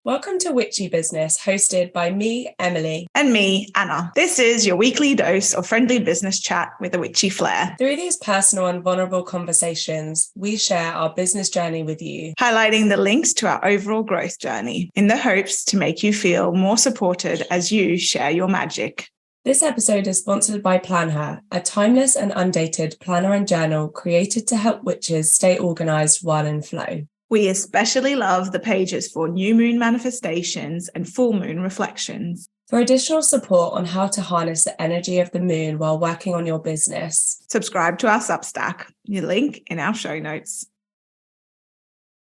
Welcome to Witchy Business, hosted by me, Emily. And me, Anna. This is your weekly dose of friendly business chat with a witchy flair. Through these personal and vulnerable conversations, we share our business journey with you, highlighting the links to our overall growth journey in the hopes to make you feel more supported as you share your magic. This episode is sponsored by Plan Her, a timeless and undated planner and journal created to help witches stay organised while in flow. We especially love the pages for new moon manifestations and full moon reflections. For additional support on how to harness the energy of the moon while working on your business, subscribe to our Substack, your link in our show notes.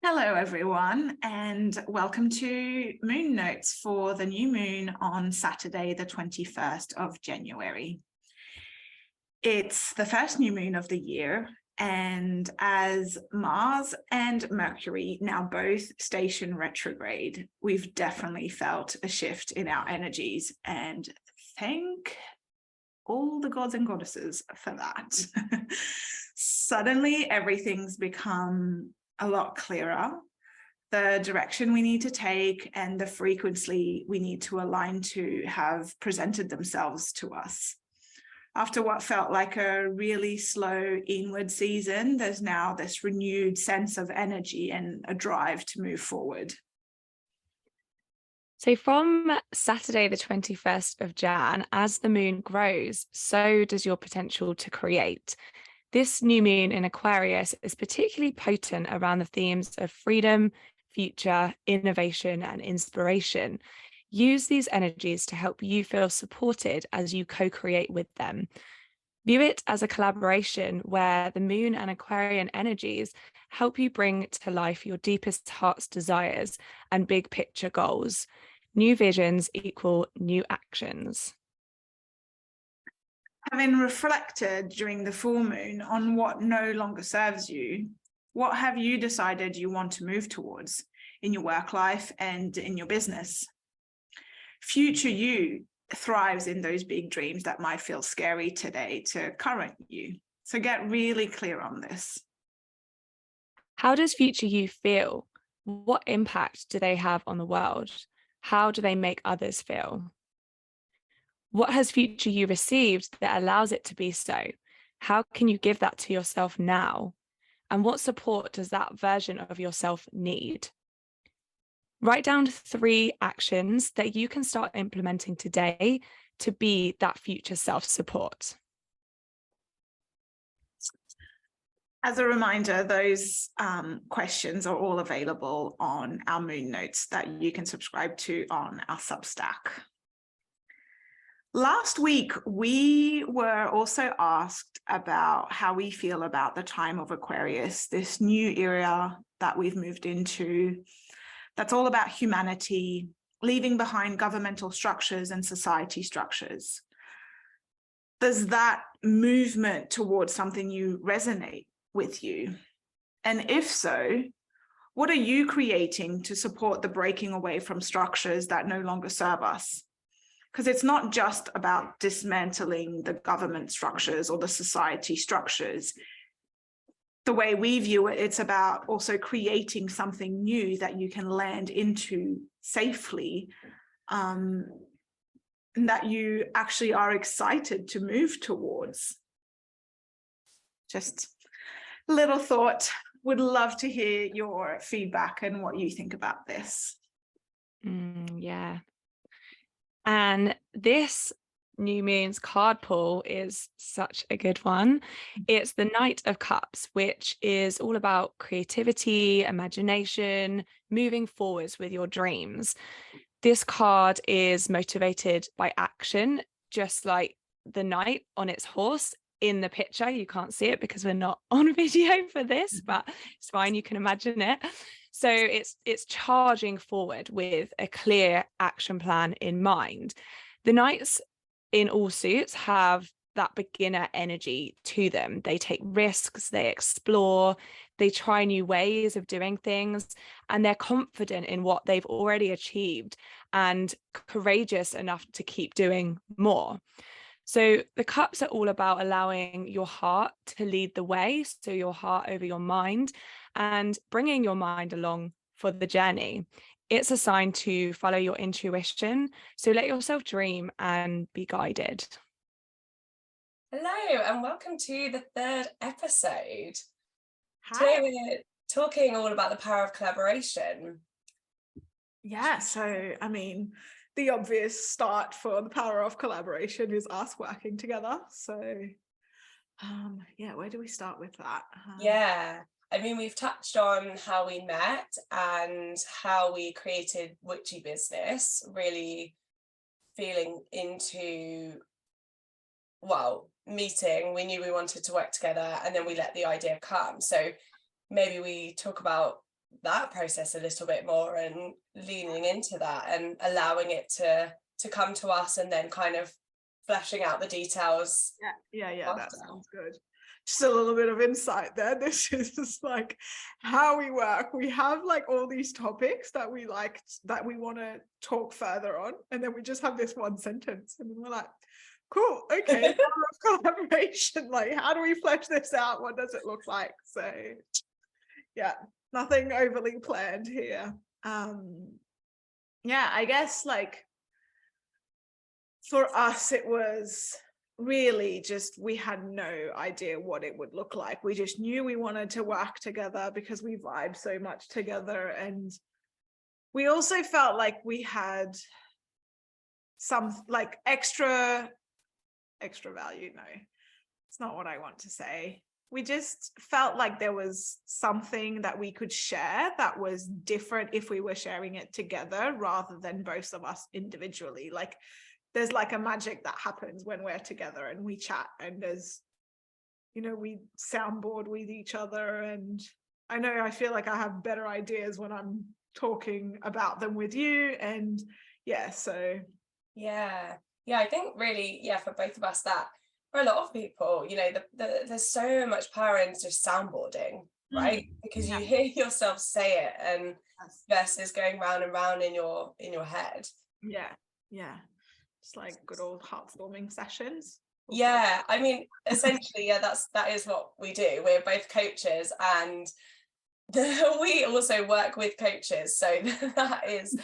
Hello, everyone, and welcome to Moon Notes for the new moon on Saturday, the 21st of January. It's the first new moon of the year. And as Mars and Mercury now both station retrograde, we've definitely felt a shift in our energies, and thank all the gods and goddesses for that. Suddenly, everything's become a lot clearer. The direction we need to take and the frequency we need to align to have presented themselves to us. After what felt like a really slow inward season, there's now this renewed sense of energy and a drive to move forward. So from Saturday, the 21st of Jan, as the moon grows, so does your potential to create. This new moon in Aquarius is particularly potent around the themes of freedom, future, innovation, and inspiration. Use these energies to help you feel supported as you co-create with them. View it as a collaboration where the moon and Aquarian energies help you bring to life your deepest heart's desires and big picture goals. New visions equal new actions. Having reflected during the full moon on what no longer serves you, what have you decided you want to move towards in your work life and in your business? Future you thrives in those big dreams that might feel scary today to current you. So get really clear on this. How does future you feel? What impact do they have on the world? How do they make others feel? What has future you received that allows it to be so? How can you give that to yourself now? And what support does that version of yourself need? Write down 3 actions that you can start implementing today to be that future self-support. As a reminder, those questions are all available on our Moon Notes that you can subscribe to on our Substack. Last week, we were also asked about how we feel about the time of Aquarius, this new era that we've moved into. That's all about humanity, leaving behind governmental structures and society structures. Does that movement towards something new resonate with you? And if so, what are you creating to support the breaking away from structures that no longer serve us? Because it's not just about dismantling the government structures or the society structures. The way we view it, it's about also creating something new that you can land into safely, and that you actually are excited to move towards. Just a little thought. Would love to hear your feedback and what you think about this. Yeah. And this new moon's card pull is such a good one. It's the Knight of Cups, which is all about creativity, imagination, moving forwards with your dreams. This card is motivated by action, just like the knight on its horse in the picture. You can't see it because we're not on video for this, but it's fine, you can imagine it. So it's charging forward with a clear action plan in mind. The knights in all suits have that beginner energy to them. They take risks, they explore, they try new ways of doing things, and they're confident in what they've already achieved and courageous enough to keep doing more. So the cups are all about allowing your heart to lead the way, so your heart over your mind, and bringing your mind along for the journey. it's a sign to follow your intuition. So let yourself dream and be guided. Hello, and welcome to the third episode. Hi. Today we're talking all about the power of collaboration. Yeah, so I mean, the obvious start for the power of collaboration is us working together. So yeah, where do we start with that? Yeah, I mean, we've touched on how we met and how we created Witchy Business, really feeling into, well, meeting. We knew we wanted to work together, and then we let the idea come. So maybe we talk about that process a little bit more and leaning into that and allowing it to come to us, and then kind of fleshing out the details. Yeah, after. that sounds good. Just a little bit of insight there. This is just like how we work. We have like all these topics that we like, that we want to talk further on, and then we just have this one sentence, and then we're like, cool, okay, power of collaboration. Like, how do we flesh this out? What does it look like? So yeah, nothing overly planned here. Yeah, I guess like for us, it was really just, we had no idea what it would look like. We just knew we wanted to work together because we vibe so much together. And we also felt like we had some like extra value. No, it's not what I want to say. We just felt like there was something that we could share that was different if we were sharing it together rather than both of us individually. Like, there's like a magic that happens when we're together and we chat, and there's, you know, we soundboard with each other, and I know I feel like I have better ideas when I'm talking about them with you. And yeah, so Yeah, I think really, for both of us, that for a lot of people, you know, there's so much power in just soundboarding, right? Because you hear yourself say it, and versus going round and round in your head. Yeah, it's like good old heartwarming sessions. Yeah, I mean, essentially, that is what we do. We're both coaches, and we also work with coaches, so that is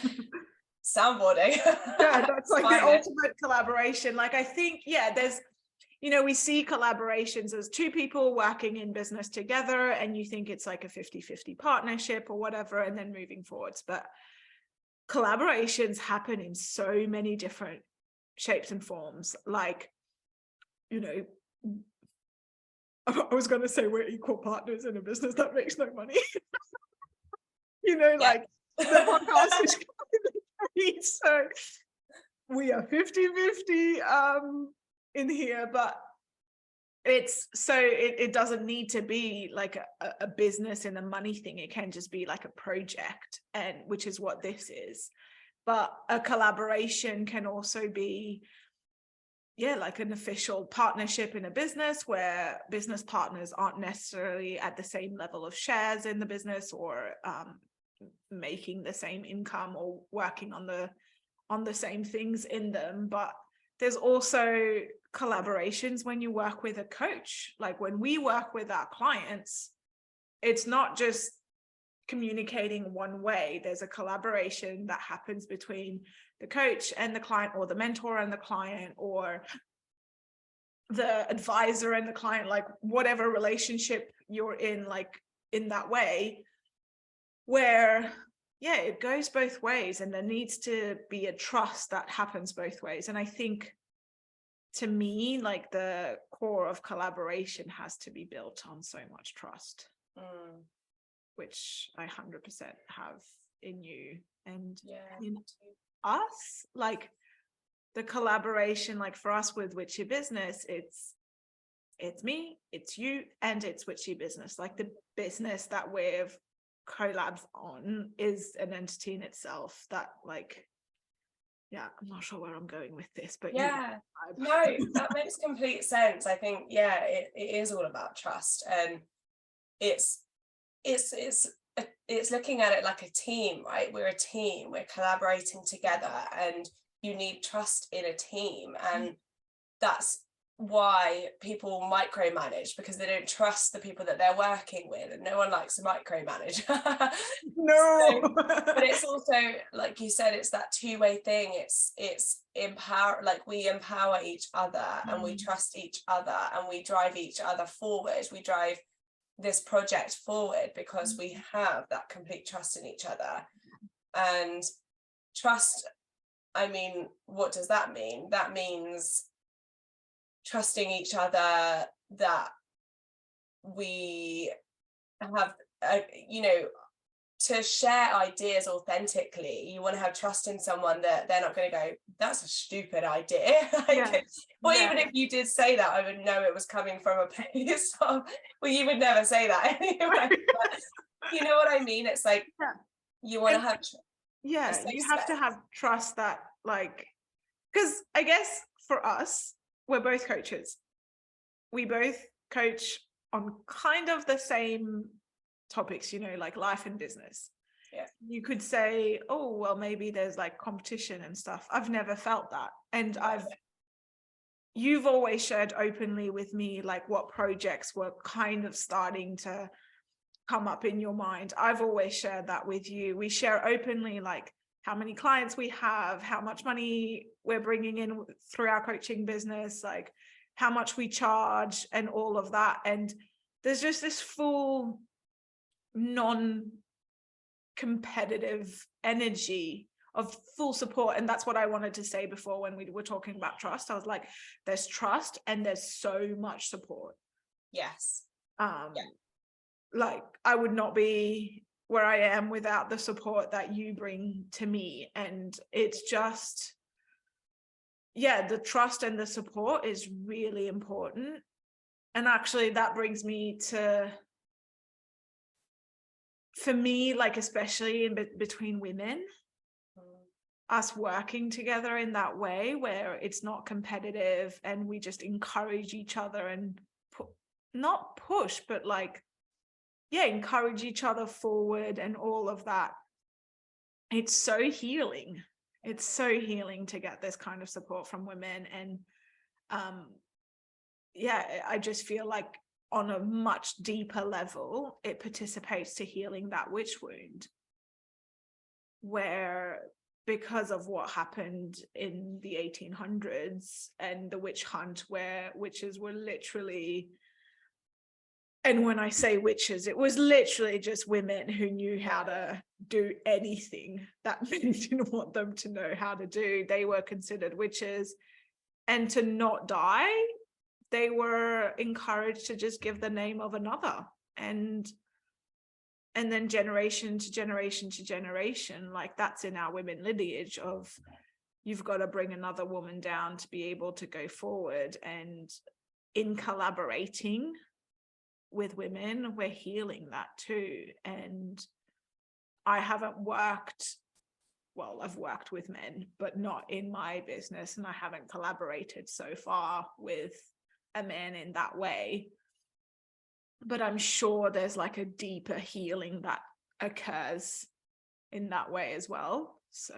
soundboarding. Yeah, that's like the ultimate collaboration. Like, I think, yeah, there's, you know, we see collaborations as two people working in business together, and you think it's like a 50-50 partnership or whatever, and then moving forwards. But collaborations happen in so many different shapes and forms. Like, you know, I was going to say we're equal partners in a business that makes no money. You know, like the podcast is great, so we are 50-50 in here, but it's so it doesn't need to be like a business and a money thing. It can just be like a project, and which is what this is. But a collaboration can also be, yeah, like an official partnership in a business where business partners aren't necessarily at the same level of shares in the business, or making the same income, or working on the same things in them. But there's also collaborations when you work with a coach. Like, when we work with our clients, it's not just communicating one way. There's a collaboration that happens between the coach and the client, or the mentor and the client, or the advisor and the client, like whatever relationship you're in, like in that way, where yeah, it goes both ways, and there needs to be a trust that happens both ways. And I think, to me, like, the core of collaboration has to be built on so much trust, which I 100% have in you and in us. Like, the collaboration, like for us with Witchy Business, it's me, it's you, and it's Witchy Business. Like, the business that we've collabs on is an entity in itself that, like, yeah, I'm not sure where I'm going with this, but yeah, no, that makes complete sense. I think, it is all about trust, and it's looking at it like a team, right? We're a team, we're collaborating together, and you need trust in a team, and that's why people micromanage, because they don't trust the people that they're working with, and no one likes to micromanage. No. But it's also, like you said, it's that two-way thing. It's empower, like we empower each other and we trust each other and we drive each other forward. We drive this project forward because we have that complete trust in each other. And trust, I mean, what does that mean? That means trusting each other, that we have, to share ideas authentically. You want to have trust in someone that they're not going to go, that's a stupid idea. Even if you did say that, I would know it was coming from a place of, well, you would never say that anyway. But you know what I mean? It's like, you want to have you have to have trust that, like, because I guess for us, we're both coaches. We both coach on kind of the same topics, like life and business. Yeah. You could say, oh, well, maybe there's like competition and stuff. I've never felt that. And you've always shared openly with me, like, what projects were kind of starting to come up in your mind. I've always shared that with you. We share openly, like, how many clients we have, how much money we're bringing in through our coaching business, like how much we charge and all of that. And there's just this full non-competitive energy of full support. And that's what I wanted to say before when we were talking about trust. I was like, there's trust and there's so much support. Yes. Like, I would not be where I am without the support that you bring to me. And it's just, the trust and the support is really important. And actually that brings me to, for me, like, especially in between women, us working together in that way where it's not competitive and we just encourage each other and not push, but like, encourage each other forward and all of that. It's so healing. It's so healing to get this kind of support from women. And I just feel like on a much deeper level, it participates to healing that witch wound, where because of what happened in the 1800s and the witch hunt, where witches were literally, and when I say witches, it was literally just women who knew how to do anything that men didn't want them to know how to do. They were considered witches. And to not die, they were encouraged to just give the name of another. And then generation to generation to generation, like, that's in our women lineage of, you've got to bring another woman down to be able to go forward. And in collaborating with women, we're healing that too. And I've worked with men, but not in my business, and I haven't collaborated so far with a man in that way. But I'm sure there's like a deeper healing that occurs in that way as well. So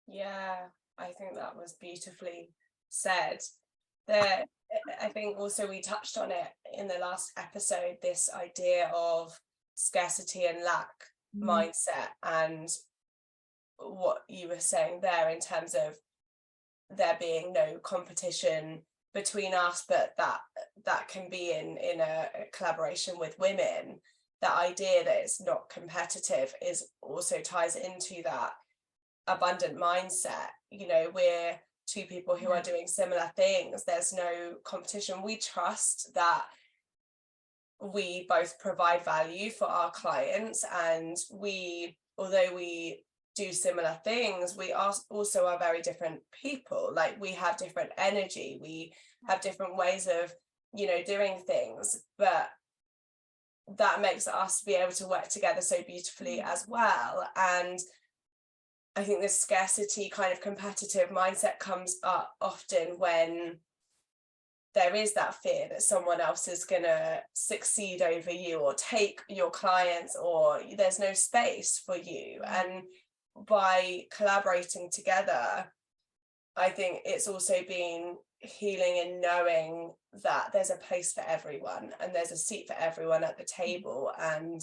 I think that was beautifully said. I think also we touched on it in the last episode, this idea of scarcity and lack mindset, and what you were saying there in terms of there being no competition between us, but that can be in a collaboration with women. The idea that it's not competitive is also ties into that abundant mindset. We're two people who are doing similar things. There's no competition. We trust that we both provide value for our clients, and although we do similar things, we also are very different people. Like, we have different energy, we have different ways of doing things, but that makes us be able to work together so beautifully as well. And I think this scarcity kind of competitive mindset comes up often when there is that fear that someone else is going to succeed over you or take your clients, or there's no space for you. And by collaborating together, I think it's also been healing and knowing that there's a place for everyone and there's a seat for everyone at the table, and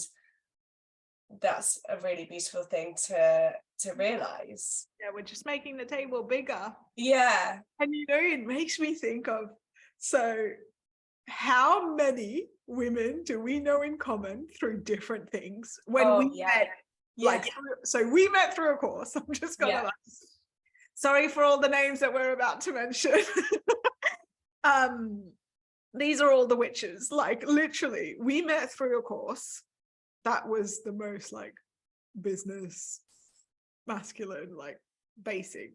that's a really beautiful thing to realize. Yeah, we're just making the table bigger. Yeah. And it makes me think of, so how many women do we know in common through different things when we met? Like, so we met through a course. I'm just gonna like, sorry for all the names that we're about to mention. These are all the witches. Like, literally, we met through a course that was the most like business, masculine, like basic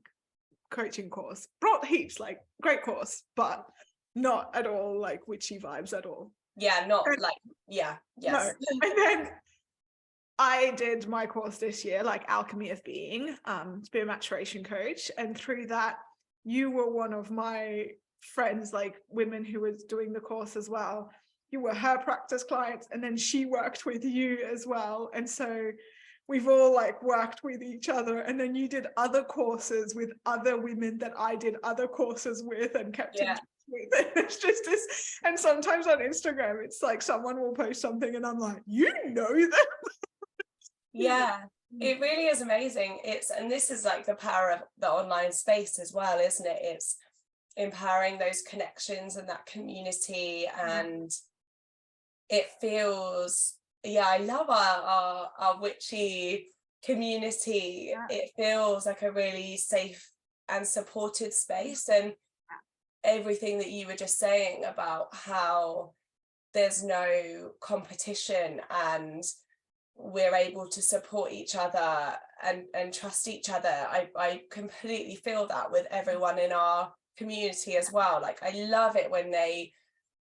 coaching course. Brought heaps, like great course, but not at all like witchy vibes at all. No. And then I did my course this year, like Alchemy of Being, to be a maturation coach, and through that you were one of my friends, like women who was doing the course as well. You were her practice clients, and then she worked with you as well, and so we've all like worked with each other. And then you did other courses with other women that I did other courses with and kept in touch with. It's just this. And sometimes on Instagram, it's like someone will post something and I'm like, you know them. It really is amazing. And this is like the power of the online space as well, isn't it? It's empowering those connections and that community, and it feels, I love our witchy community. It feels like a really safe and supported space, and everything that you were just saying about how there's no competition and we're able to support each other and trust each other. I completely feel that with everyone in our community as well. Like, I love it when they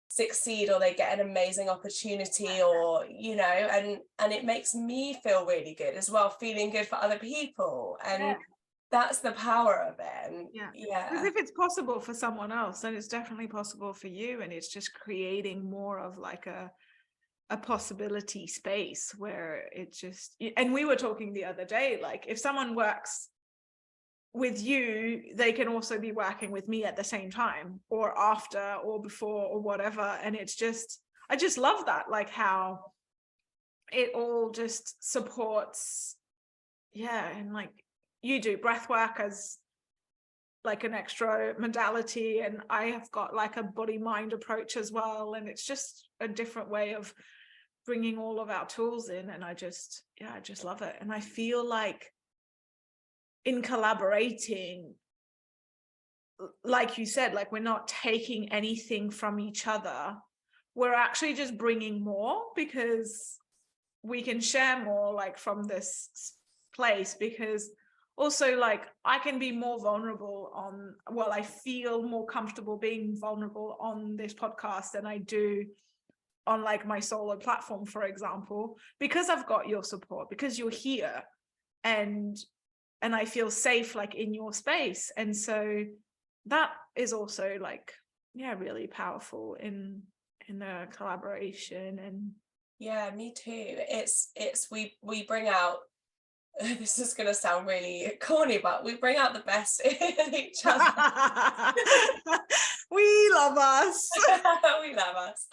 succeed or they get an amazing opportunity, or and it makes me feel really good as well, feeling good for other people, and that's the power of it. Because if it's possible for someone else, then it's definitely possible for you, and it's just creating more of like a possibility space where it just, and we were talking the other day, like if someone works with you, they can also be working with me at the same time or after or before or whatever. And it's just, I just love that, like how it all just supports. And like you do breath work as like an extra modality, and I have got like a body mind approach as well, and it's just a different way of bringing all of our tools in. And I just love it. And I feel like in collaborating, like you said, like we're not taking anything from each other, we're actually just bringing more, because we can share more like from this place. Because also, like, I can be more vulnerable I feel more comfortable being vulnerable on this podcast than I do on like my solo platform, for example, because I've got your support, because you're here, and I feel safe like in your space. And so that is also like, really powerful in the collaboration. And me too. It's we bring out, this is going to sound really corny, but we bring out the best in each other. We love us. We love us.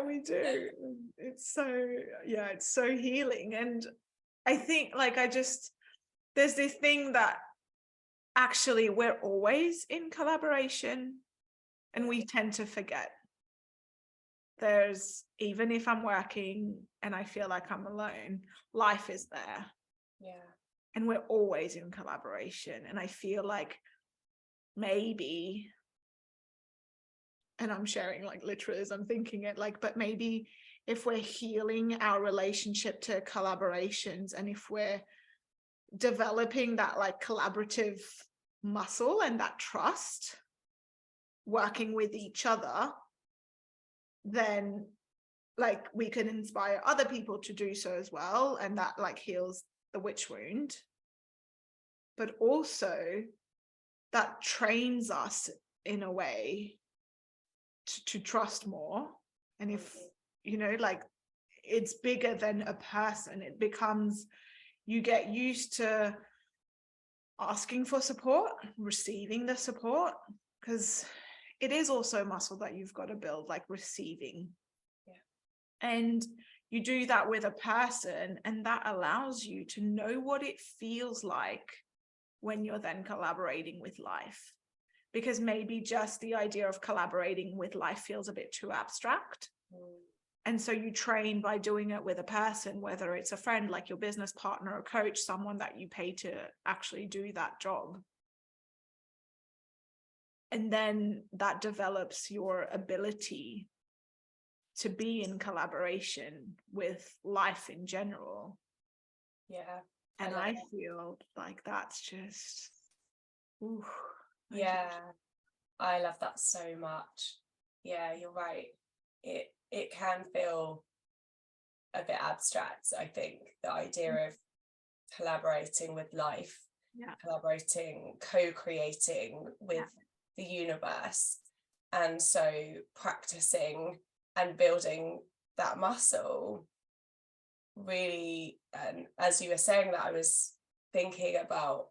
We do. It's so healing. And I think like there's this thing that actually we're always in collaboration, and we tend to forget. There's, even if I'm working and I feel like I'm alone, life is there. And we're always in collaboration. And I feel like maybe, and I'm sharing like literally as I'm thinking it, like, but maybe if we're healing our relationship to collaborations, and if we're developing that like collaborative muscle and that trust, working with each other, then like we can inspire other people to do so as well, and that like heals the witch wound. But also that trains us in a way to trust more. And if like it's bigger than a person, it becomes, you get used to asking for support, receiving the support, because it is also muscle that you've got to build, like receiving. Yeah. And you do that with a person, and that allows you to know what it feels like when you're then collaborating with life. Because maybe just the idea of collaborating with life feels a bit too abstract. And so you train by doing it with a person, whether it's a friend, like your business partner, a coach, someone that you pay to actually do that job. And then that develops your ability to be in collaboration with life in general. Yeah. And I feel like that's just, ooh. Yeah, I love that so much. Yeah, you're right. It can feel a bit abstract, I think, the idea of collaborating with life, collaborating, co-creating with the universe. And so practicing and building that muscle really, and as you were saying that, I was thinking about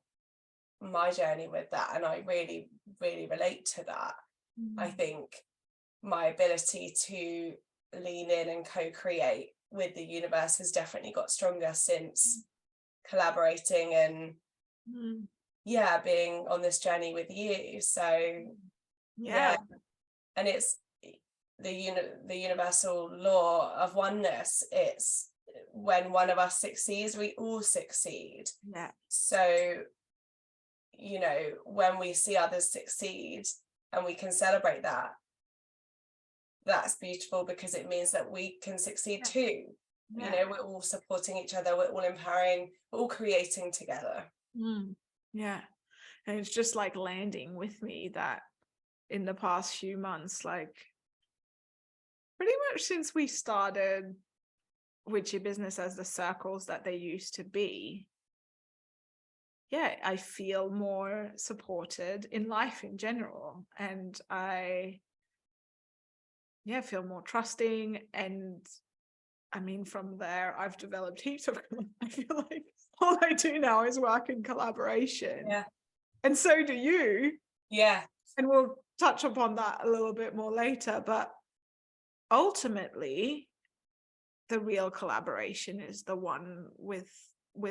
my journey with that, and I really relate to that. I think my ability to lean in and co-create with the universe has definitely got stronger since collaborating and being on this journey with you. So and it's the universal law of oneness. It's when one of us succeeds, we all succeed. So when we see others succeed and we can celebrate that, that's beautiful, because it means that we can succeed too. We're all supporting each other, we're all empowering, we're all creating together. And it's just like landing with me that in the past few months, like pretty much since we started Witchy Business as the circles that they used to be, I feel more supported in life in general, and I feel more trusting. And I mean, from there I've developed heaps of I feel like all I do now is work in collaboration, and so do you, and we'll touch upon that a little bit more later. But ultimately the real collaboration is the one with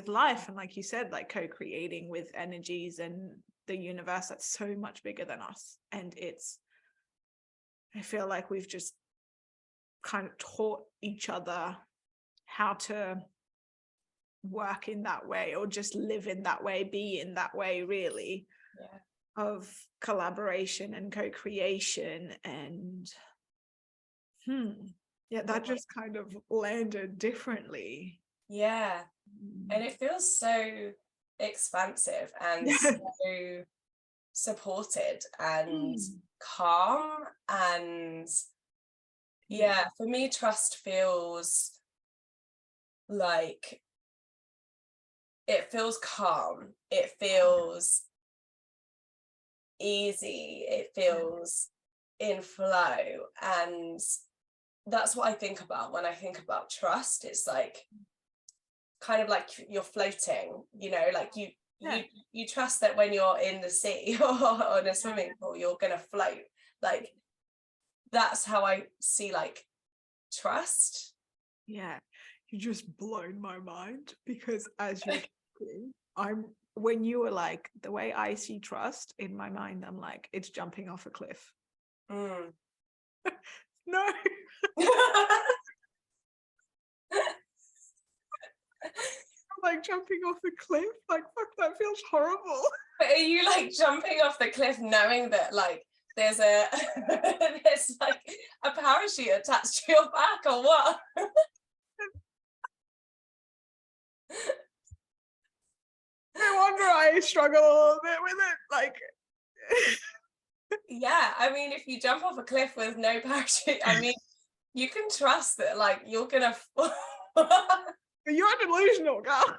life, and like you said, like co-creating with energies and the universe that's so much bigger than us. And I feel like we've just kind of taught each other how to work in that way, or just live in that way, be in that way, really, of collaboration and co-creation. And that just kind of landed differently. And it feels so expansive and so supported and calm. And for me, trust feels like, it feels calm, it feels easy, it feels in flow. And that's what I think about when I think about trust. It's like kind of like you're floating, like you trust that when you're in the sea or on a swimming pool, you're gonna float. Like, that's how I see like trust. You just blown my mind, because as you're talking, when you were like, the way I see trust in my mind, I'm like, it's jumping off a cliff. No. Like jumping off a cliff, like, fuck, that feels horrible. But are you like jumping off the cliff knowing that like there's like a parachute attached to your back, or what? No wonder I struggle a little bit with it. Like, I mean, if you jump off a cliff with no parachute, I mean, you can trust that like you're gonna fall. You're delusional, girl.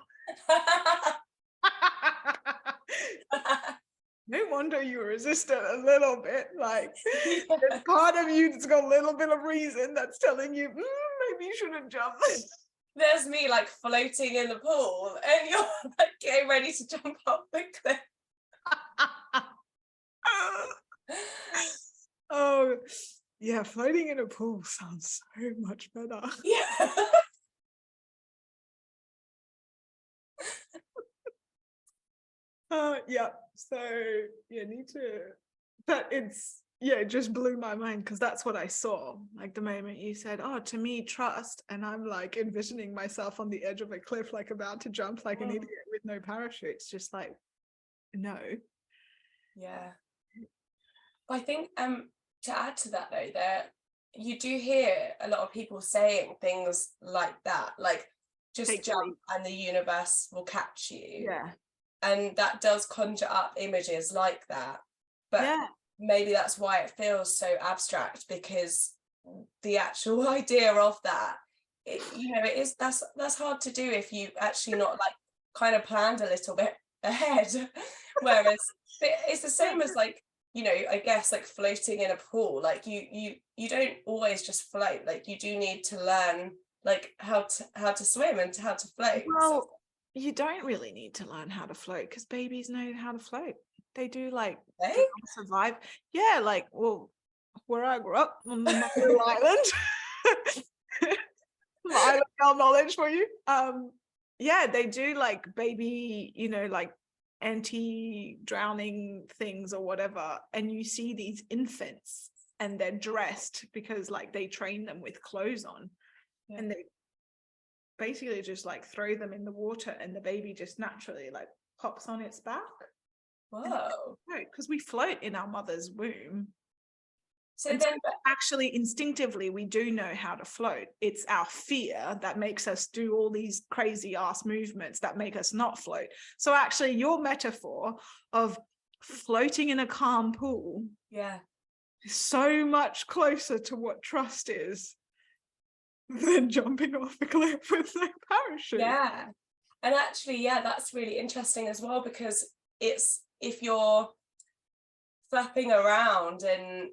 No wonder you resist it a little bit. Like, there's part of you that's got a little bit of reason that's telling you, maybe you shouldn't jump. There's me like floating in the pool, and you're like getting ready to jump off the cliff. Oh, yeah, floating in a pool sounds so much better. Yeah. Yeah, so yeah, need to, but it's, yeah, it just blew my mind because that's what I saw. Like the moment you said, oh, to me, trust, and I'm like envisioning myself on the edge of a cliff, like about to jump like an idiot with no parachute. It's just like, no. Yeah. I think to add to that though, that you do hear a lot of people saying things like that, like just Take jump leap. and the universe will catch you. Yeah. And that does conjure up images like that. But Yeah. maybe that's why it feels so abstract, because the actual idea of that, it is, that's hard to do if you actually not like kind of planned a little bit ahead. Whereas it's the same as like, I guess like floating in a pool, like you don't always just float, like you do need to learn like how to swim and how to float. Well, you don't really need to learn how to float because babies know how to float. They do like survive. Yeah, like, well, where I grew up on the Mother Island. Island girl knowledge for you. Yeah, they do like baby, like anti-drowning things or whatever, and you see these infants and they're dressed because like they train them with clothes on, and they basically just like throw them in the water and the baby just naturally like pops on its back. Whoa. Because we float in our mother's womb. So and then so actually instinctively we do know how to float. It's our fear that makes us do all these crazy ass movements that make us not float. So actually your metaphor of floating in a calm pool is so much closer to what trust is than jumping off a cliff with no parachute. Yeah. And actually, that's really interesting as well, because it's, if you're flapping around and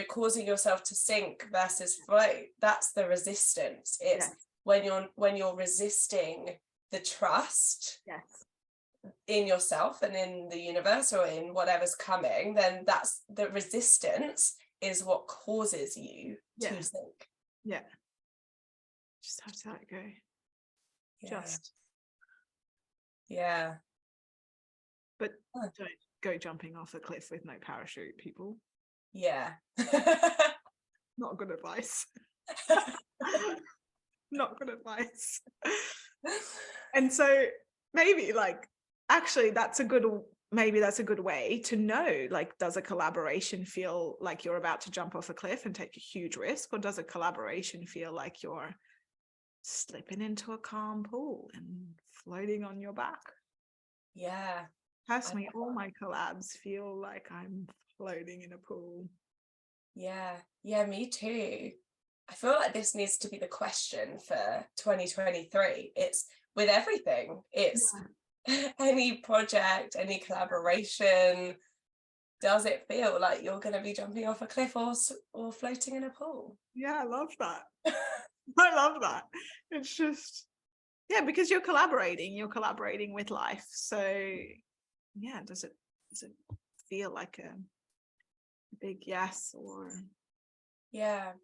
causing yourself to sink versus float, that's the resistance. It's when you're resisting the trust in yourself and in the universe or in whatever's coming, then that's the resistance is what causes you to sink. Just how does that go? But don't go jumping off a cliff with no parachute, people. Not good advice. Not good advice. And so maybe like actually that's a good way to know, like, does a collaboration feel like you're about to jump off a cliff and take a huge risk, or does a collaboration feel like you're slipping into a calm pool and floating on your back? Personally, all my collabs feel like I'm floating in a pool. Me too. I feel like this needs to be the question for 2023. It's with everything. It's any project, any collaboration. Does it feel like you're going to be jumping off a cliff or floating in a pool? I love that. I love that. It's just, because you're collaborating with life. So does it feel like a big yes or I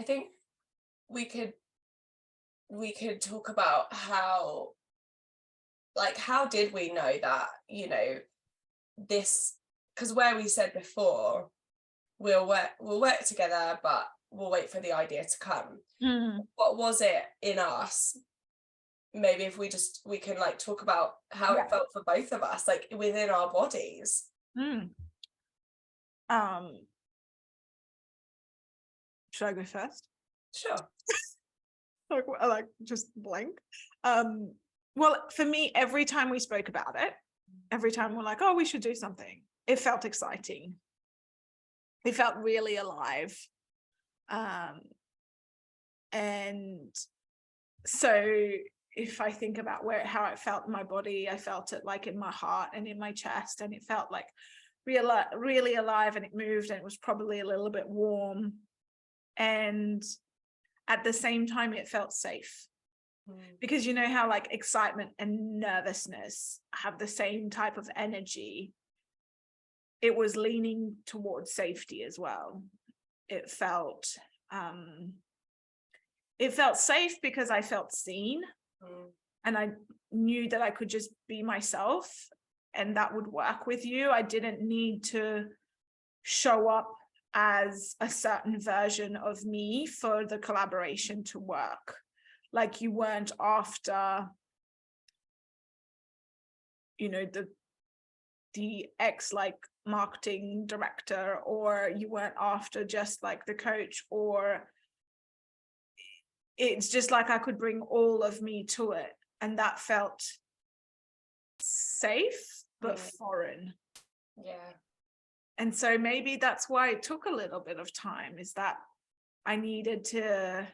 think we could talk about how did we know that this, because where we said before we'll work together but we'll wait for the idea to come. What was it in us? Maybe if we can like talk about how it felt for both of us, like within our bodies. Should I go first? Sure. I like just blank. Well, for me, every time we spoke about it, every time we're like, oh, we should do something, it felt exciting. It felt really alive. And so if I think about how it felt in my body, I felt it like in my heart and in my chest, and it felt like really alive, and it moved, and it was probably a little bit warm. And at the same time, it felt safe. Because you know how like excitement and nervousness have the same type of energy. it was leaning towards safety as well. It felt safe because I felt seen, and I knew that I could just be myself and that would work with you. I didn't need to show up as a certain version of me for the collaboration to work. Like, you weren't after, you know, the ex like marketing director, or you weren't after just like the coach, or it's just like I could bring all of me to it, and that felt safe but foreign. Yeah. And so maybe that's why it took a little bit of time, is that I needed to,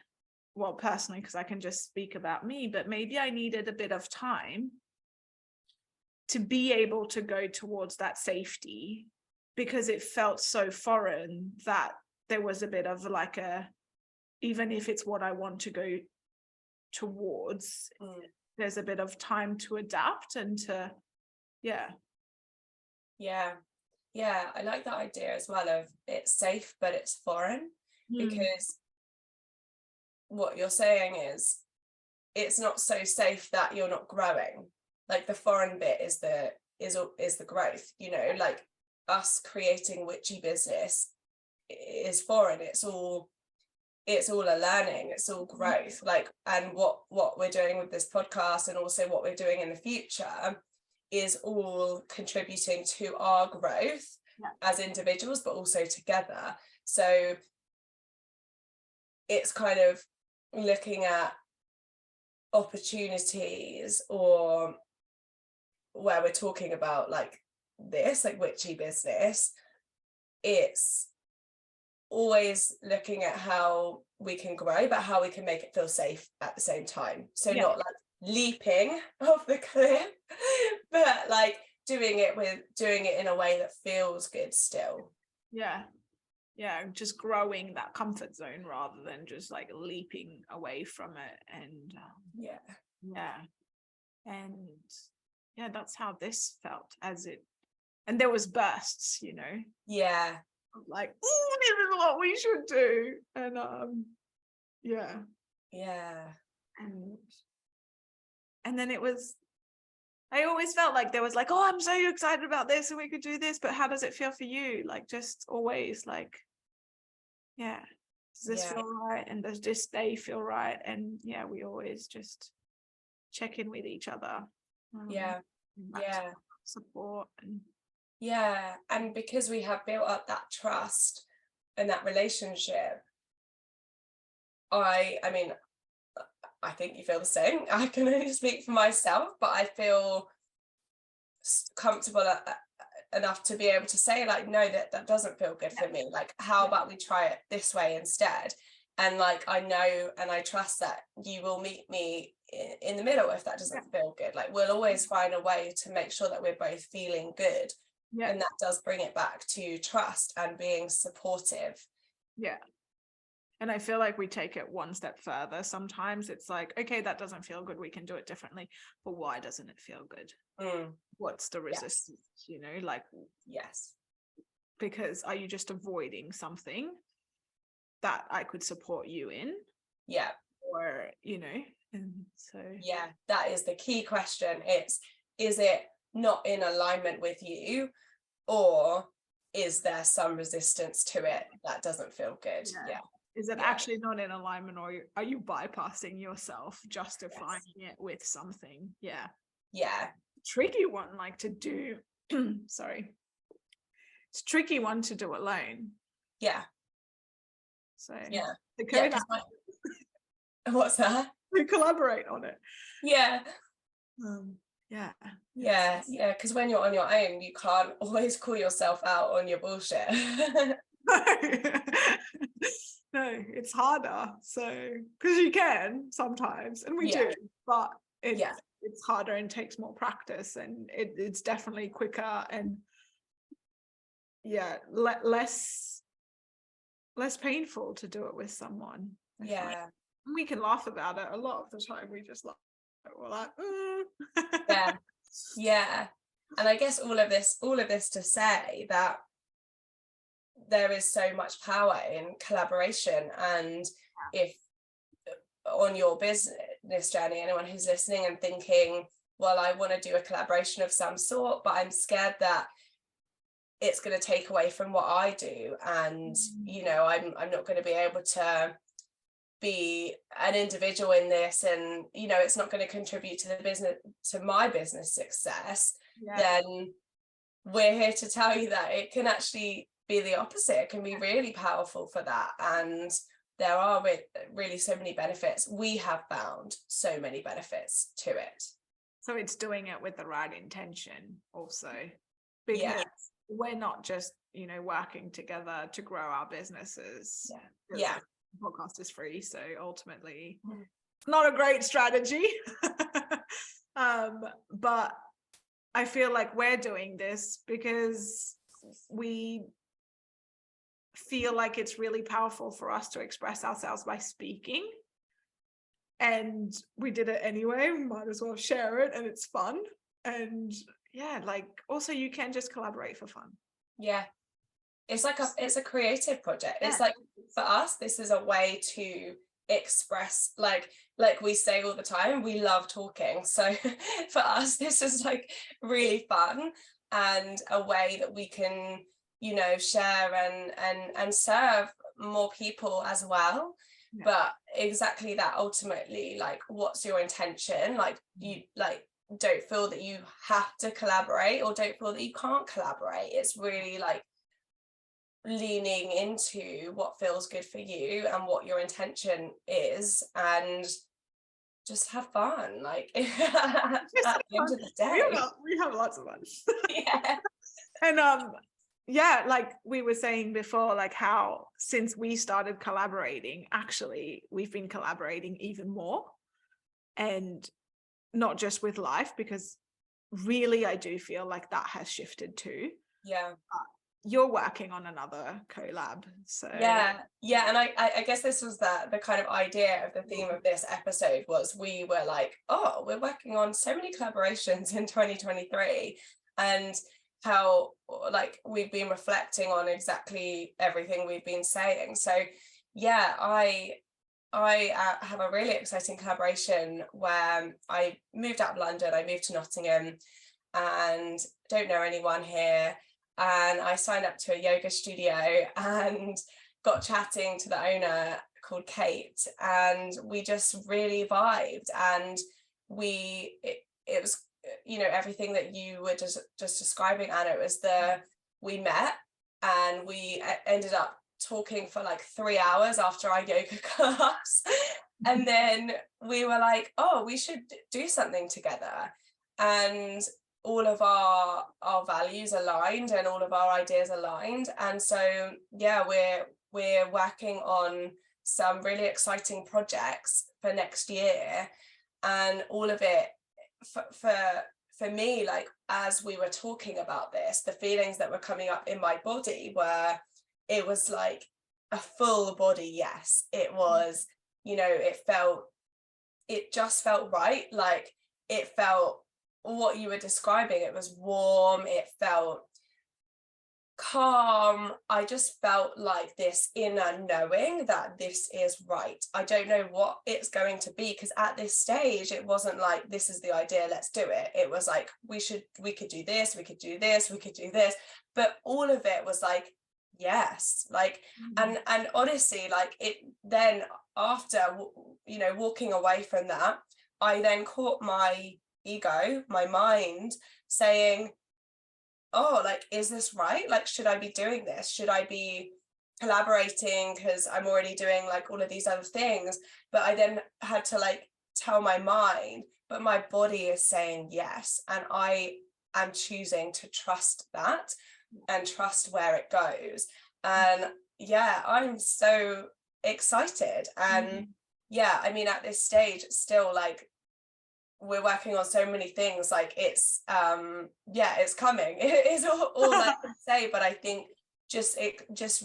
well, personally, because I can just speak about me, but maybe I needed a bit of time to be able to go towards that safety, because it felt so foreign that there was a bit of like even if it's what I want to go towards, there's a bit of time to adapt and to, yeah, I like that idea as well of it's safe but it's foreign, because what you're saying is it's not so safe that you're not growing. Like, the foreign bit is the growth, you know, like us creating Witchy Business is foreign. It's all a learning, it's all growth. Like, and what we're doing with this podcast, and also what we're doing in the future, is all contributing to our growth as individuals, but also together. So it's kind of looking at opportunities, or where we're talking about like this, like Witchy Business, it's always looking at how we can grow, but how we can make it feel safe at the same time. So not like leaping off the cliff, but like doing it in a way that feels good still. Just growing that comfort zone rather than just like leaping away from it. And and that's how this felt, and there was bursts, you know, like, oh, this is what we should do. And and then it was, I always felt like there was like, oh, I'm so excited about this and we could do this, but how does it feel for you? Like, just always like, does this feel right, and does this day feel right? And we always just check in with each other, support, and because we have built up that trust and that relationship, I mean, I think you feel the same. I can only speak for myself, but I feel comfortable enough to be able to say, like, no, that doesn't feel good for me. Like, how about we try it this way instead? And like, I know and I trust that you will meet me in the middle if that doesn't feel good. Like, we'll always find a way to make sure that we're both feeling good. And that does bring it back to trust and being supportive. And I feel like we take it one step further. Sometimes it's like, okay, that doesn't feel good, we can do it differently, but why doesn't it feel good? What's the resistance? You know, like, because are you just avoiding something that I could support you in? Or, you know, and so that is the key question. Is it not in alignment with you, or is there some resistance to it that doesn't feel good? Is it actually not in alignment, or are you bypassing yourself, justifying it with something? Tricky one, like, to do sorry, it's a tricky one to do alone. So what's that? We collaborate on it. Because when you're on your own, you can't always call yourself out on your bullshit. No, it's harder. So, because you can sometimes, and we do, but it's harder and takes more practice, and it's definitely quicker and less painful to do it with someone. We can laugh about it a lot of the time. We just laugh. We're like, And I guess all of this to say that there is so much power in collaboration. And if on your business journey, anyone who's listening and thinking, well, I want to do a collaboration of some sort, but I'm scared that it's going to take away from what I do, and I'm not going to be able to be an individual in this, and it's not going to contribute to the business, to my business success, then we're here to tell you that it can actually be the opposite. It can be really powerful for that, and there are really so many benefits. We have found so many benefits to it. So it's doing it with the right intention also, because we're not just working together to grow our businesses. Podcast is free, so ultimately not a great strategy. But I feel like we're doing this because we feel like it's really powerful for us to express ourselves by speaking, and we did it anyway. We might as well share it, and it's fun. And also you can just collaborate for fun. It's like it's a creative project. It's like, for us, this is a way to express, like we say all the time, we love talking. So for us, this is like really fun, and a way that we can share and serve more people as well. But exactly that, ultimately, like, what's your intention? Like, you don't feel that you have to collaborate, or don't feel that you can't collaborate. It's really like leaning into what feels good for you and what your intention is, and just have fun, like at the end of the day. We have lots of fun. And like we were saying before, like how since we started collaborating, actually we've been collaborating even more, and not just with life, because really I do feel like that has shifted too. You're working on another collab, so and I guess this was the kind of idea of the theme of this episode, was we were like, oh, we're working on so many collaborations in 2023, and how like we've been reflecting on exactly everything we've been saying. So I have a really exciting collaboration where I moved out of London. I moved to Nottingham and don't know anyone here. And I signed up to a yoga studio and got chatting to the owner, called Kate, and we just really vibed. And it was everything that you were just describing, Anna. It was we met and we ended up talking for like 3 hours after our yoga class, and then we were like, oh, we should do something together. And all of our values aligned, and all of our ideas aligned. And so we're working on some really exciting projects for next year, and all of it for me, like, as we were talking about this, the feelings that were coming up in my body were, it was like a full body yes. It was, it just felt right. Like, it felt what you were describing. It was warm, it felt calm. I just felt like this inner knowing that this is right. I don't know what it's going to be, because at this stage it wasn't like, this is the idea, let's do it. It was like, we could do this, we could do this, we could do this. But all of it was like, yes, like, and honestly, like, it then, after walking away from that, I then caught my ego, my mind, saying, oh, like, is this right? Like, should I be doing this? Should I be collaborating? Because I'm already doing like all of these other things. But I then had to like tell my mind, but my body is saying yes, and I am choosing to trust that and trust where it goes. And I'm so excited. And I mean, at this stage, still, like, we're working on so many things. Like, it's it's coming. It is all I can say. But I think just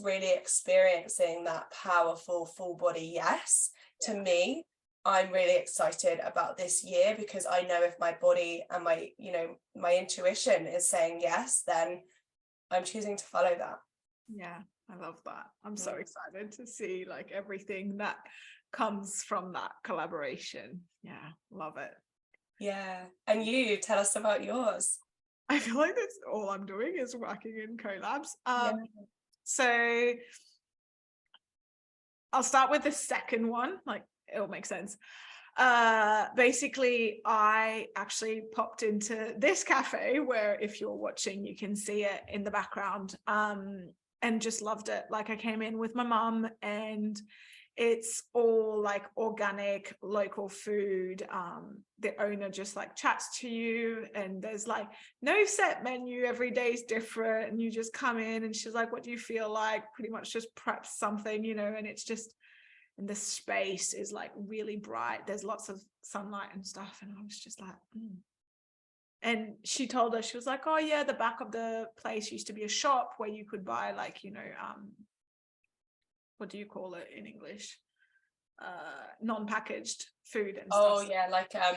really experiencing that powerful full body yes to me, I'm really excited about this year, because I know if my body and my, you know, my intuition is saying yes, then I'm choosing to follow that. Yeah, I love that. I'm so excited to see like everything that comes from that collaboration. Yeah, love it. Yeah. And you tell us about yours. I feel like that's all I'm doing is working in collabs. Yeah. So I'll start with the second one, like it'll make sense. Basically, I actually popped into this cafe where, if you're watching, you can see it in the background, and just loved it. Like, I came in with my mum, and it's all like organic, local food. The owner just like chats to you, and there's like no set menu. Every day's different, and you just come in and she's like, what do you feel like? Pretty much just preps something, you know, and it's just, and the space is like really bright. There's lots of sunlight and stuff. And I was just like, And she told us, she was like, oh yeah, the back of the place used to be a shop where you could buy like, you know, what do you call it in English? Non-packaged food and stuff. Oh yeah, like I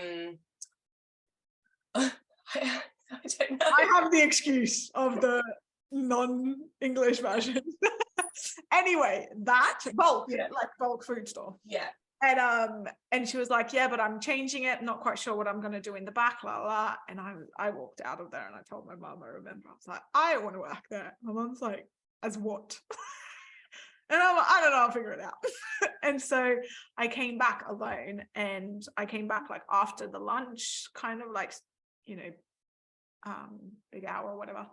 don't know. I have the excuse of the non-English version. Anyway, that bulk, like bulk food store. Yeah. And she was like, yeah, but I'm changing it. Not quite sure what I'm going to do in the back, la la. And I walked out of there and I told my mum, I remember, I was like, I want to work there. My mum's like, as what? And I'm like, I don't know, I'll figure it out. And so I came back alone, and I came back like after the lunch, kind of like, you know, big hour or whatever.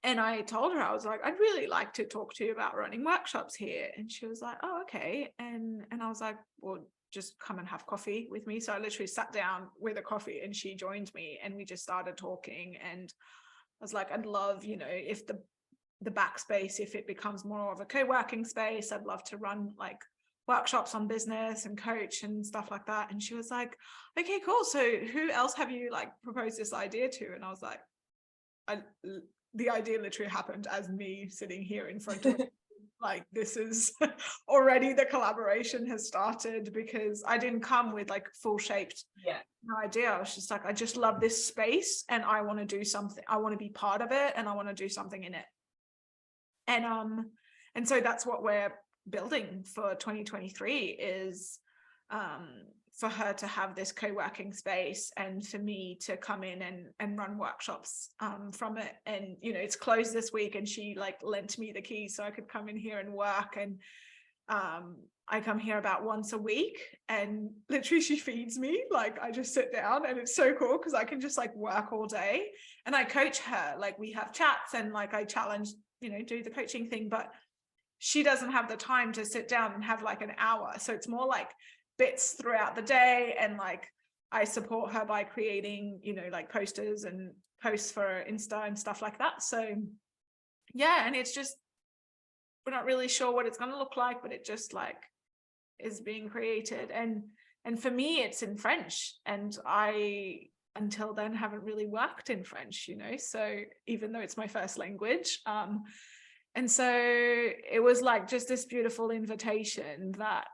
And I told her, I was like, I'd really like to talk to you about running workshops here. And she was like, oh, okay. And I was like, well, just come and have coffee with me. So I literally sat down with a coffee and she joined me, and we just started talking. And I was like, I'd love, you know, if the backspace, if it becomes more of a co-working space, I'd love to run like workshops on business and coach and stuff like that. And she was like, okay, cool. So who else have you like proposed this idea to? And I was like, the idea literally happened as me sitting here in front of like, this is already, the collaboration has started, because I didn't come with like full shaped idea. I was just like, I just love this space and I want to do something. I want to be part of it and I want to do something in it. And so that's what we're building for 2023 is for her to have this co-working space, and for me to come in and run workshops from it. And, you know, it's closed this week, and she like lent me the keys so I could come in here and work. And I come here about once a week, and literally she feeds me. Like, I just sit down, and it's so cool because I can just like work all day, and I coach her. Like, we have chats, and like I challenge, you know, do the coaching thing, but she doesn't have the time to sit down and have like an hour. So it's more like bits throughout the day. And like, I support her by creating, you know, like posters and posts for Insta and stuff like that. So yeah, and it's just, we're not really sure what it's going to look like, but it just like is being created. And for me, it's in French, and I until then haven't really worked in French, you know, so even though it's my first language, and so it was like just this beautiful invitation that,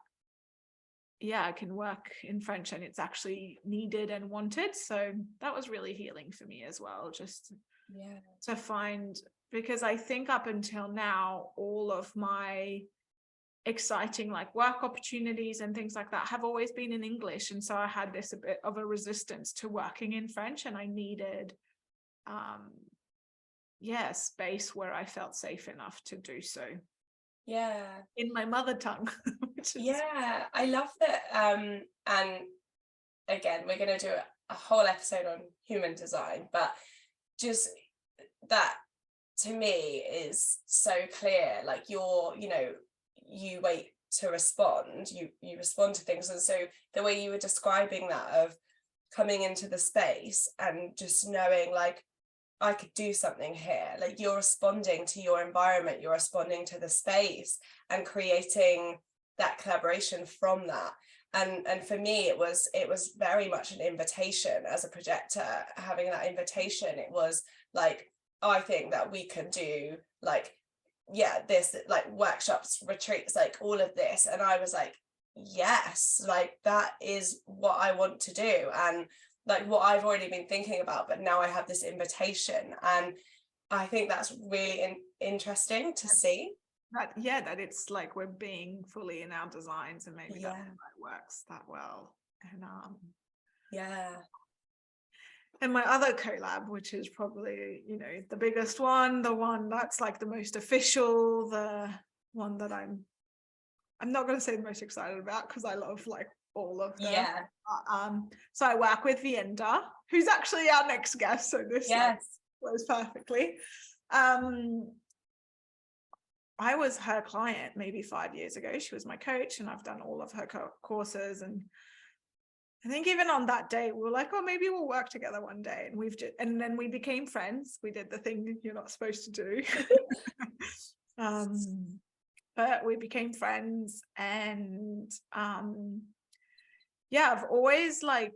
yeah, I can work in French and it's actually needed and wanted. So that was really healing for me as well, just to find, because I think up until now, all of my exciting like work opportunities and things like that have always been in English. And so I had this a bit of a resistance to working in French, and I needed space where I felt safe enough to do so in my mother tongue. I love that. And again, we're going to do a whole episode on human design, but just that to me is so clear. Like, you're, you know, you wait to respond, you respond to things. And so the way you were describing that, of coming into the space and just knowing like, I could do something here, like you're responding to your environment, you're responding to the space and creating that collaboration from that. And for me, it was very much an invitation as a projector. Having that invitation, it was like, I think that we can do like, this like workshops, retreats, like all of this. And I was like, yes, like that is what I want to do, and like what I've already been thinking about, but now I have this invitation, and I think that's really interesting to see. That it's like we're being fully in our designs, and maybe Yeah. that's why it works that well. And Yeah. and my other collab, which is probably, you know, the biggest one, the one that's like the most official, the one that I'm not going to say the most excited about, because I love like all of them. Yeah. So I work with Vienda, who's actually our next guest, so this like Yes. goes perfectly. I was her client maybe 5 years ago. She was my coach, and I've done all of her courses. And I think even on that day, we were like, oh, maybe we'll work together one day. And and then we became friends. We did the thing you're not supposed to do. But we became friends. And yeah, I've always like,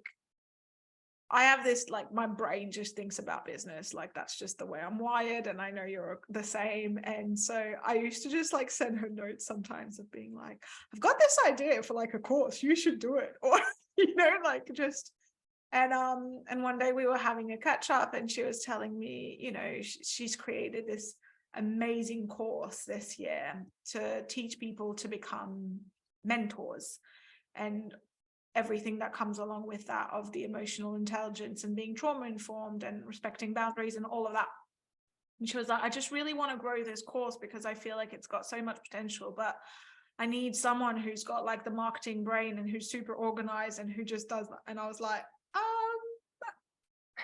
I have this, like, my brain just thinks about business. Like, that's just the way I'm wired. And I know you're the same. And so I used to just like send her notes sometimes of being like, I've got this idea for like a course, you should do it. Or, you know, like just, and one day we were having a catch up, and she was telling me, you know, she's created this amazing course this year to teach people to become mentors, and everything that comes along with that, of the emotional intelligence and being trauma informed and respecting boundaries and all of that. And she was like, I just really want to grow this course because I feel like it's got so much potential, but I need someone who's got like the marketing brain and who's super organized and who just does that. And I was like,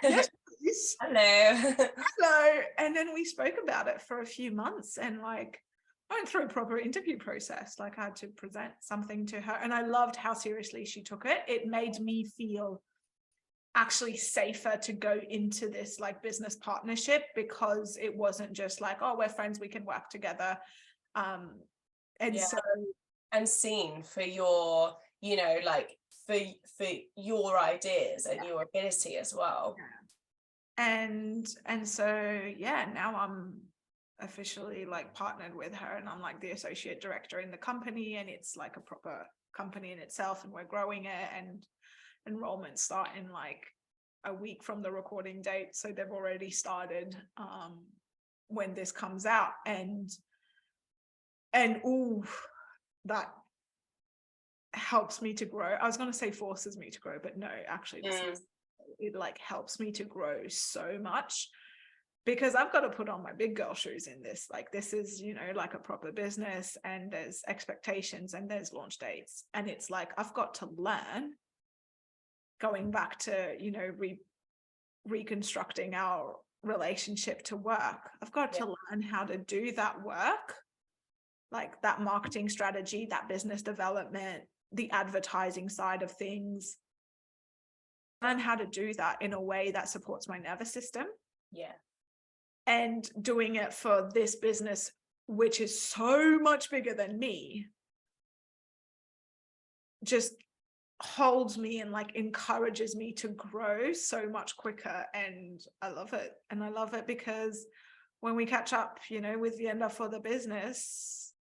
yes, please. Hello. And then we spoke about it for a few months, and like I went through a proper interview process. Like I had to present something to her, and I loved how seriously she took it. It made me feel actually safer to go into this like business partnership, because it wasn't just like, oh, we're friends, we can work together. And seen for your, you know, like for your ideas and your ability as well. And so yeah, now I'm officially like partnered with her, and I'm like the associate director in the company, and it's like a proper company in itself, and we're growing it, and enrollments start in like a week from the recording date, so they've already started when this comes out. And that helps me to grow. I was going to say forces me to grow, but no, actually it like helps me to grow so much, because I've got to put on my big girl shoes in this. Like this is, you know, like a proper business, and there's expectations and there's launch dates, and it's like I've got to learn, going back to, you know, reconstructing our relationship to work. I've got to learn how to do that work, like that marketing strategy, that business development, the advertising side of things, learn how to do that in a way that supports my nervous system. Yeah. And doing it for this business, which is so much bigger than me, just holds me and like encourages me to grow so much quicker. And I love it. And I love it because when we catch up, you know, with Vienda for the business,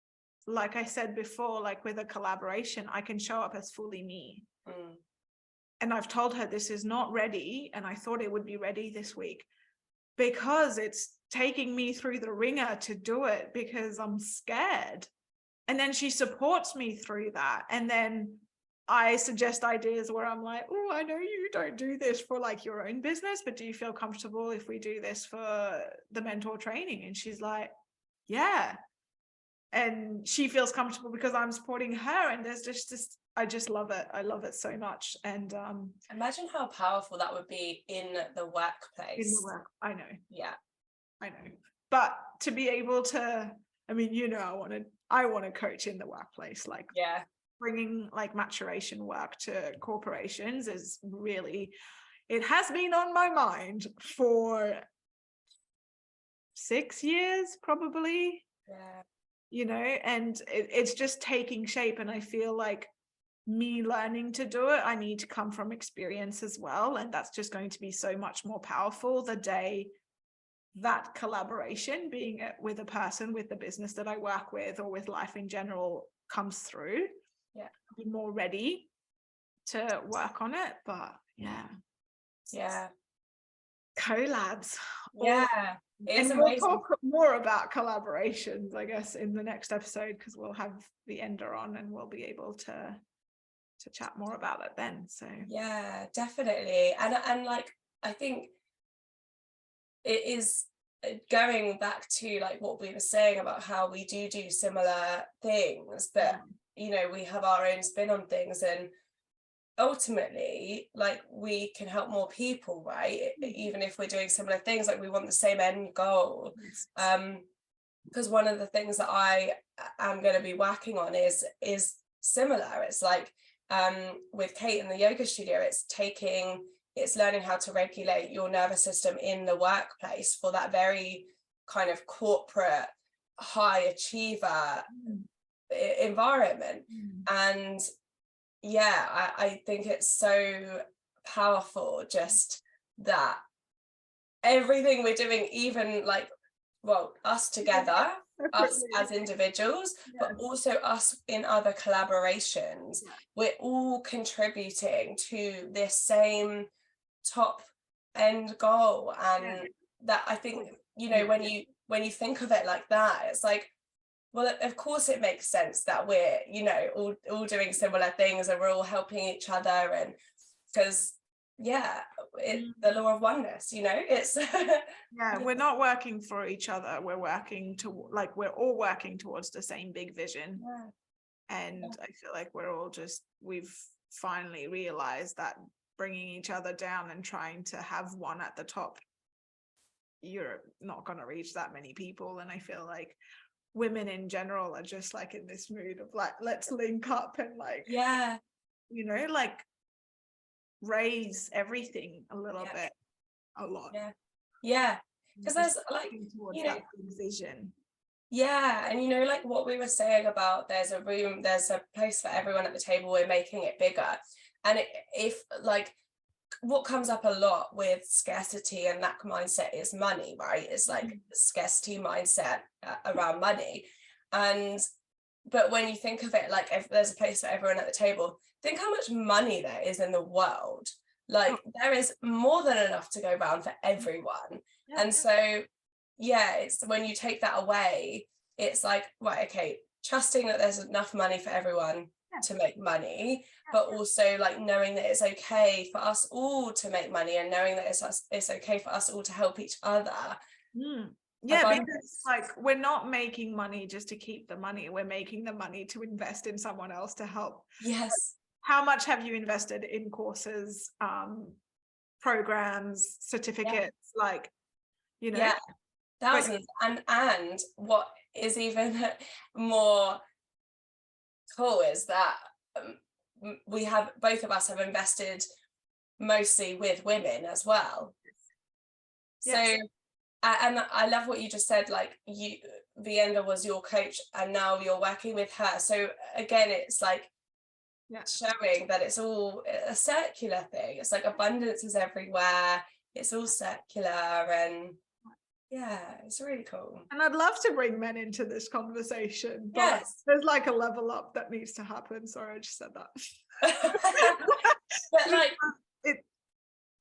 like I said before, like with a collaboration, I can show up as fully me. And I've told her this is not ready, and I thought it would be ready this week, because it's taking me through the ringer to do it because I'm scared. And then she supports me through that. And then I suggest ideas where I'm like, oh, I know you don't do this for like your own business, but do you feel comfortable if we do this for the mentor training? And she's like, yeah. And she feels comfortable because I'm supporting her. And there's just this, I just love it. I love it so much. And imagine how powerful that would be in the workplace. In the work, I know. Yeah, I know. But to be able to, I mean, you know, I want to coach in the workplace, like bringing like maturation work to corporations is really, it has been on my mind for 6 years, probably. Yeah. You know, and it's just taking shape. And I feel like me learning to do it, I need to come from experience as well. And that's just going to be so much more powerful the day that collaboration, being it with a person, with the business that I work with, or with life in general, comes through. be more ready to work on it. But collabs. It's and amazing. we'll talk more about collaborations, I guess, in the next episode, because we'll have the Ender on and we'll be able to chat more about it then. So yeah, definitely. And like, I think it is going back to like what we were saying about how we do similar things, but you know, we have our own spin on things, and ultimately like we can help more people, right? Even if we're doing similar things, like we want the same end goal. Because one of the things that I am going to be working on is similar. It's like with Kate in the yoga studio, it's learning how to regulate your nervous system in the workplace for that very kind of corporate high achiever environment. And I think it's so powerful, just that everything we're doing, even like, well, us together, us as individuals, but also us in other collaborations, we're all contributing to this same top end goal. And that, I think, you know, when you think of it like that, it's like, well, of course it makes sense that we're, you know, all doing similar things, and we're all helping each other. And because the law of oneness, you know, it's we're not working for each other, we're working to, like, we're all working towards the same big vision. And I feel like we've finally realized that bringing each other down and trying to have one at the top, you're not going to reach that many people. And I feel like women in general are just like in this mood of like, let's link up and like, you know, like raise everything a little bit, a lot. Because there's like, towards you know, that big vision. And you know, like what we were saying about there's a place for everyone at the table, we're making it bigger. And if like what comes up a lot with scarcity and lack mindset is money, right? It's like scarcity mindset around money. But when you think of it, like if there's a place for everyone at the table, think how much money there is in the world. Like there is more than enough to go around for everyone. And so it's when you take that away, it's like, right, okay, trusting that there's enough money for everyone to make money, but also like knowing that it's okay for us all to make money, and knowing that it's okay for us all to help each other. Because like we're not making money just to keep the money, we're making the money to invest in someone else to help. How much have you invested in courses, programs, certificates, like, you know, thousands. And what is even more cool is that both of us have invested mostly with women as well. So and I love what you just said, like Vienda was your coach and now you're working with her. So again, it's like showing that it's all a circular thing. It's like abundance is everywhere, it's all circular, and it's really cool. And I'd love to bring men into this conversation, but there's like a level up that needs to happen. Sorry, I just said that. But like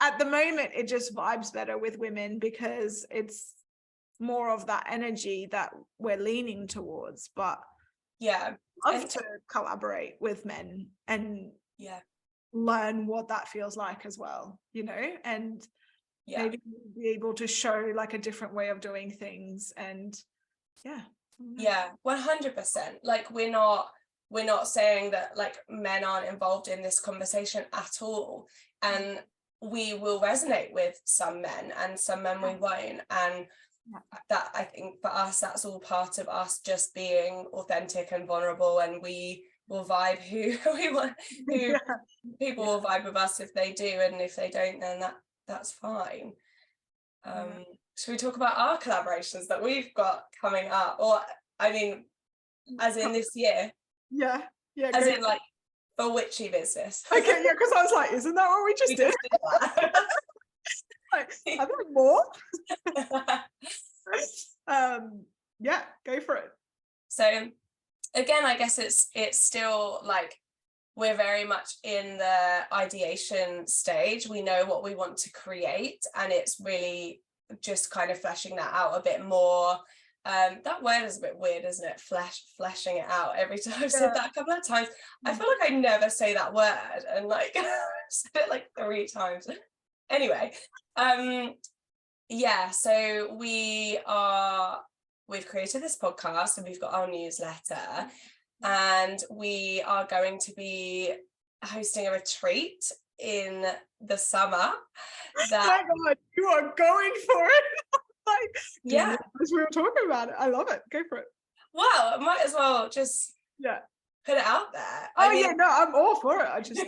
at the moment it just vibes better with women because it's more of that energy that we're leaning towards. But I'd love to collaborate with men and learn what that feels like as well, you know, and maybe be able to show like a different way of doing things. And 100%. Like we're not saying that like men aren't involved in this conversation at all, and we will resonate with some men and some men we won't. And that, I think for us, that's all part of us just being authentic and vulnerable, and we will vibe who we want, people will vibe with us if they do, and if they don't, then that's fine. Should we talk about our collaborations that we've got coming up? Or I mean, as in this year? As in like for Witchy Business. Okay, because I was like, isn't that what we just did? Like, are there more? Go for it. So again, I guess it's still like we're very much in the ideation stage. We know what we want to create, and it's really just kind of fleshing that out a bit more. That word is a bit weird, isn't it? Fleshing it out. Every time I've said that a couple of times, I feel like I never say that word, and like I've said it like 3 times. Anyway, yeah, so we've created this podcast, and we've got our newsletter, and we are going to be hosting a retreat in the summer. Oh my God, you are going for it. Like, yeah, as we were talking about it, I love it. Go for it. Well, I might as well just put it out there. Yeah, no, I'm all for it. I just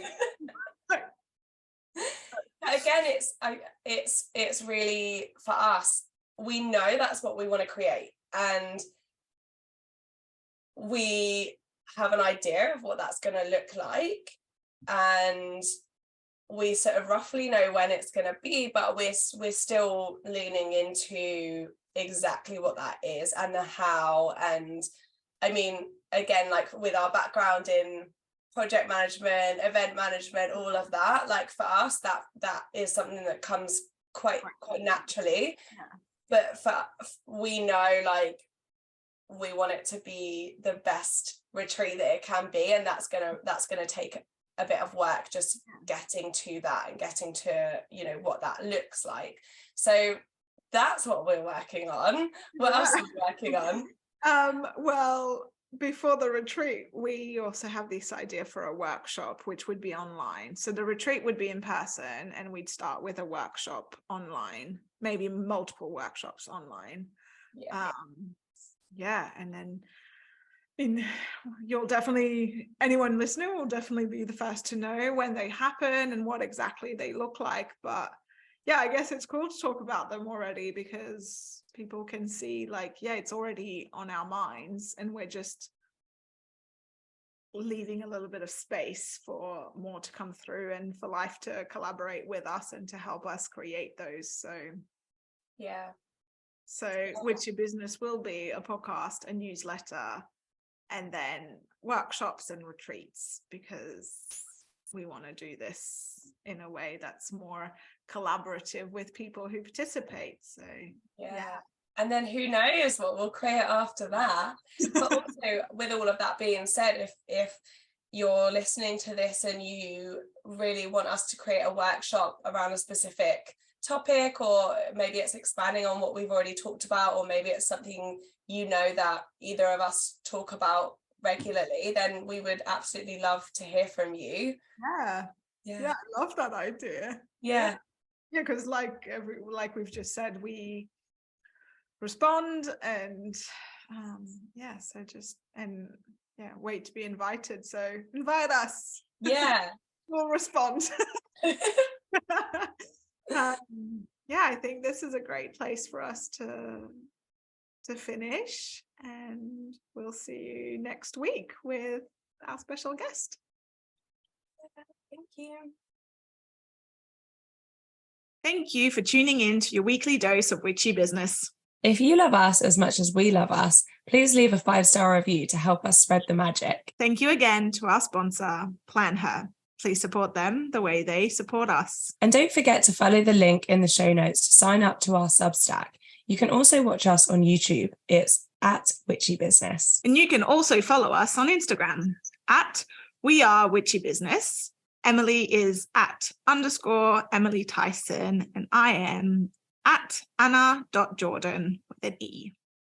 again, it's really, for us, we know that's what we want to create, and we have an idea of what that's going to look like, and we sort of roughly know when it's going to be, but we're still leaning into exactly what that is and the how. And I mean, again, like with our background in project management, event management, all of that, like for us, that is something that comes quite naturally. But we know, like, we want it to be the best retreat that it can be, and that's gonna take a bit of work, just getting to that and getting to, you know, what that looks like. So that's what we're working on. What else are you working on? Well, before the retreat, we also have this idea for a workshop, which would be online. So the retreat would be in person, and we'd start with a workshop online, maybe multiple workshops online. And then anyone listening will definitely be the first to know when they happen and what exactly they look like. But yeah, I guess it's cool to talk about them already, because people can see, like, it's already on our minds, and we're just leaving a little bit of space for more to come through, and for life to collaborate with us and to help us create those. So Witchy Business will be a podcast, a newsletter, and then workshops and retreats, because we want to do this in a way that's more collaborative with people who participate. So and then who knows what we'll create after that. But also, with all of that being said, if you're listening to this and you really want us to create a workshop around a specific topic, or maybe it's expanding on what we've already talked about, or maybe it's something, you know, that either of us talk about regularly, then we would absolutely love to hear from you. I love that idea. Because like we've just said, we respond, and wait to be invited. So invite us. We'll respond. I think this is a great place for us to finish, and we'll see you next week with our special guest. Thank you. Thank you for tuning in to your weekly dose of Witchy Business. If you love us as much as we love us, please leave a 5-star review to help us spread the magic. Thank you again to our sponsor, Plan Her. Please support them the way they support us. And don't forget to follow the link in the show notes to sign up to our Substack. You can also watch us on YouTube. It's @Witchy Business. And you can also follow us on Instagram @WeAreWitchyBusiness. Emily is @_Emily Tyson, and I am @Anna.Jordan with an E.